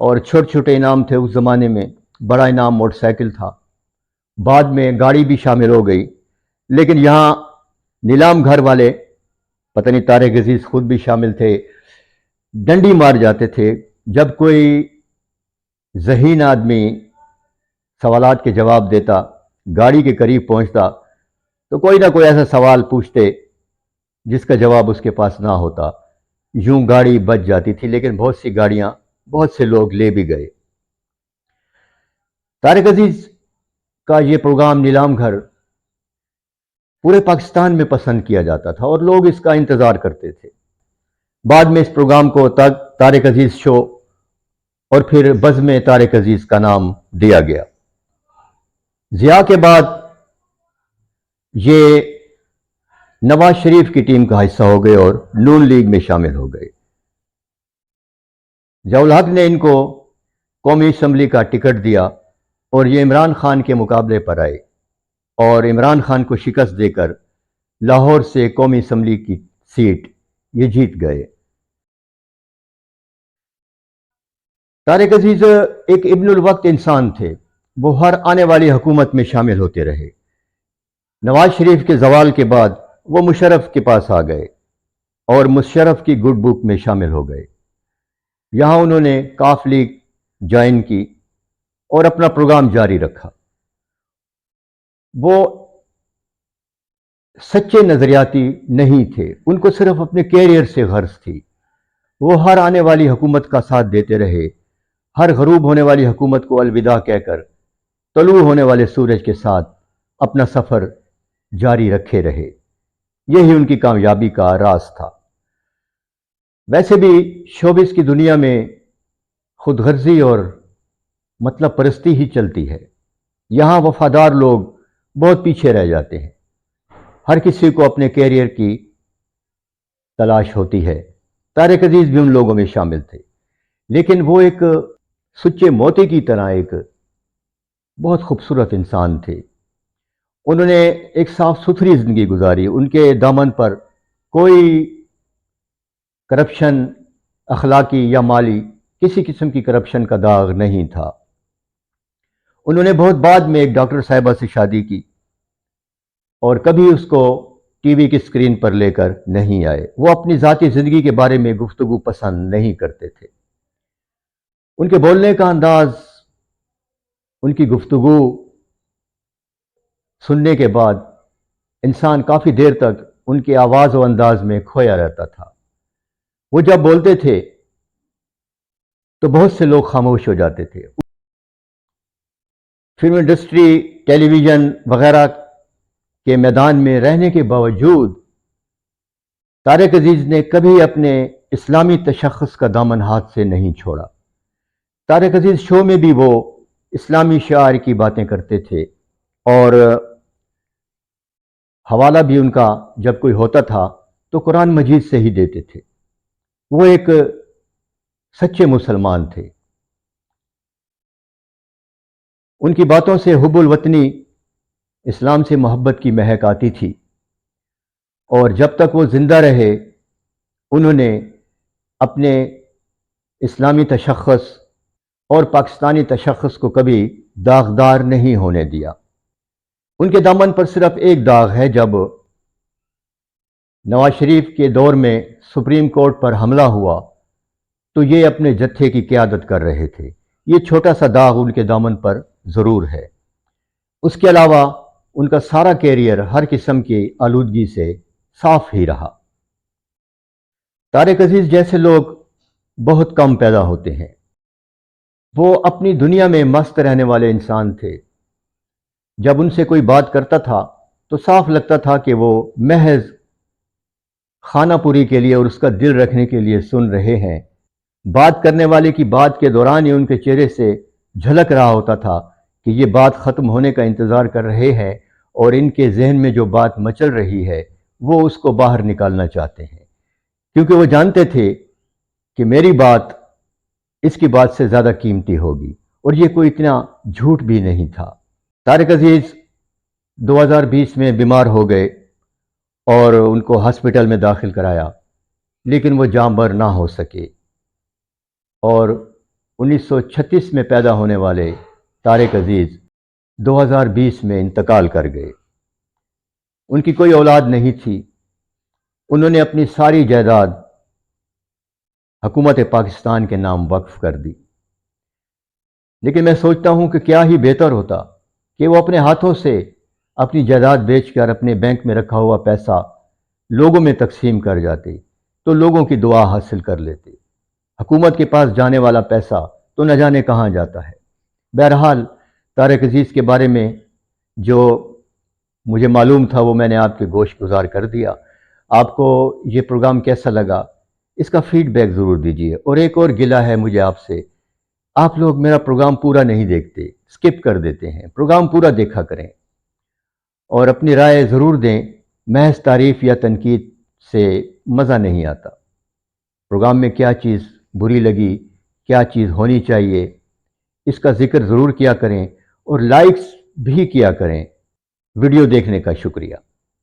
اور چھوٹے چھوٹے انعام تھے اس زمانے میں، بڑا انعام موٹر سائیکل تھا، بعد میں گاڑی بھی شامل ہو گئی، لیکن یہاں نیلام گھر والے، پتہ نہیں طارق عزیز خود بھی شامل تھے، ڈنڈی مار جاتے تھے جب کوئی ذہین آدمی سوالات کے جواب دیتا، گاڑی کے قریب پہنچتا تو کوئی نہ کوئی ایسا سوال پوچھتے جس کا جواب اس کے پاس نہ ہوتا، یوں گاڑی بچ جاتی تھی، لیکن بہت سی گاڑیاں بہت سے لوگ لے بھی گئے۔ طارق عزیز کا یہ پروگرام نیلام گھر پورے پاکستان میں پسند کیا جاتا تھا اور لوگ اس کا انتظار کرتے تھے۔ بعد میں اس پروگرام کو طارق عزیز شو اور پھر بزم طارق عزیز کا نام دیا گیا۔ ضیاء کے بعد یہ نواز شریف کی ٹیم کا حصہ ہو گئے اور نون لیگ میں شامل ہو گئے۔ ضیاء الحق نے ان کو قومی اسمبلی کا ٹکٹ دیا اور یہ عمران خان کے مقابلے پر آئے اور عمران خان کو شکست دے کر لاہور سے قومی اسمبلی کی سیٹ یہ جیت گئے۔ طارق عزیز ایک ابن الوقت انسان تھے، وہ ہر آنے والی حکومت میں شامل ہوتے رہے۔ نواز شریف کے زوال کے بعد وہ مشرف کے پاس آ گئے اور مشرف کی گڈ بک میں شامل ہو گئے۔ یہاں انہوں نے کاف لیگ جوائن کی اور اپنا پروگرام جاری رکھا۔ وہ سچے نظریاتی نہیں تھے، ان کو صرف اپنے کیریئر سے غرض تھی۔ وہ ہر آنے والی حکومت کا ساتھ دیتے رہے، ہر غروب ہونے والی حکومت کو الوداع کہہ کر طلوع ہونے والے سورج کے ساتھ اپنا سفر جاری رکھے رہے۔ یہی ان کی کامیابی کا راز تھا۔ ویسے بھی شوبز کی دنیا میں خود غرضی اور مطلب پرستی ہی چلتی ہے، یہاں وفادار لوگ بہت پیچھے رہ جاتے ہیں، ہر کسی کو اپنے کیریئر کی تلاش ہوتی ہے۔ طارق عزیز بھی ان لوگوں میں شامل تھے، لیکن وہ ایک سچے موتی کی طرح ایک بہت خوبصورت انسان تھے۔ انہوں نے ایک صاف ستھری زندگی گزاری، ان کے دامن پر کوئی کرپشن اخلاقی یا مالی کسی قسم کی کرپشن کا داغ نہیں تھا۔ انہوں نے بہت بعد میں ایک ڈاکٹر صاحبہ سے شادی کی اور کبھی اس کو ٹی وی کی اسکرین پر لے کر نہیں آئے۔ وہ اپنی ذاتی زندگی کے بارے میں گفتگو پسند نہیں کرتے تھے۔ ان کے بولنے کا انداز، ان کی گفتگو سننے کے بعد انسان کافی دیر تک ان کے آواز و انداز میں کھویا رہتا تھا۔ وہ جب بولتے تھے تو بہت سے لوگ خاموش ہو جاتے تھے۔ فلم انڈسٹری، ٹیلی ویژن وغیرہ کے میدان میں رہنے کے باوجود طارق عزیز نے کبھی اپنے اسلامی تشخص کا دامن ہاتھ سے نہیں چھوڑا۔ طارق عزیز شو میں بھی وہ اسلامی شعار کی باتیں کرتے تھے اور حوالہ بھی ان کا جب کوئی ہوتا تھا تو قرآن مجید سے ہی دیتے تھے۔ وہ ایک سچے مسلمان تھے۔ ان کی باتوں سے حب الوطنی، اسلام سے محبت کی مہک آتی تھی، اور جب تک وہ زندہ رہے انہوں نے اپنے اسلامی تشخص اور پاکستانی تشخص کو کبھی داغدار نہیں ہونے دیا۔ ان کے دامن پر صرف ایک داغ ہے، جب نواز شریف کے دور میں سپریم کورٹ پر حملہ ہوا تو یہ اپنے جتھے کی قیادت کر رہے تھے۔ یہ چھوٹا سا داغ ان کے دامن پر ضرور ہے۔ اس کے علاوہ ان کا سارا کیریئر ہر قسم کی آلودگی سے صاف ہی رہا۔ طارق عزیز جیسے لوگ بہت کم پیدا ہوتے ہیں۔ وہ اپنی دنیا میں مست رہنے والے انسان تھے۔ جب ان سے کوئی بات کرتا تھا تو صاف لگتا تھا کہ وہ محض خانہ پوری کے لیے اور اس کا دل رکھنے کے لیے سن رہے ہیں۔ بات کرنے والے کی بات کے دوران ہی ان کے چہرے سے جھلک رہا ہوتا تھا کہ یہ بات ختم ہونے کا انتظار کر رہے ہیں اور ان کے ذہن میں جو بات مچل رہی ہے وہ اس کو باہر نکالنا چاہتے ہیں، کیونکہ وہ جانتے تھے کہ میری بات اس کی بات سے زیادہ قیمتی ہوگی، اور یہ کوئی اتنا جھوٹ بھی نہیں تھا۔ طارق عزیز 2020 میں بیمار ہو گئے اور ان کو ہاسپٹل میں داخل کرایا، لیکن وہ جاں بر نہ ہو سکے اور 1936 میں پیدا ہونے والے طارق عزیز 2020 میں انتقال کر گئے۔ ان کی کوئی اولاد نہیں تھی۔ انہوں نے اپنی ساری جائیداد حکومت پاکستان کے نام وقف کر دی، لیکن میں سوچتا ہوں کہ کیا ہی بہتر ہوتا کہ وہ اپنے ہاتھوں سے اپنی جائیداد بیچ کر اپنے بینک میں رکھا ہوا پیسہ لوگوں میں تقسیم کر جاتے تو لوگوں کی دعا حاصل کر لیتے۔ حکومت کے پاس جانے والا پیسہ تو نہ جانے کہاں جاتا ہے۔ بہرحال طارق عزیز کے بارے میں جو مجھے معلوم تھا وہ میں نے آپ کے گوش گزار کر دیا۔ آپ کو یہ پروگرام کیسا لگا اس کا فیڈ بیک ضرور دیجیے۔ اور ایک اور گلہ ہے مجھے آپ سے، آپ لوگ میرا پروگرام پورا نہیں دیکھتے، اسکپ کر دیتے ہیں۔ پروگرام پورا دیکھا کریں اور اپنی رائے ضرور دیں۔ محض تعریف یا تنقید سے مزہ نہیں آتا۔ پروگرام میں کیا چیز بری لگی، کیا چیز ہونی چاہیے، اس کا ذکر ضرور کیا کریں اور لائکس بھی کیا کریں۔ ویڈیو دیکھنے کا شکریہ۔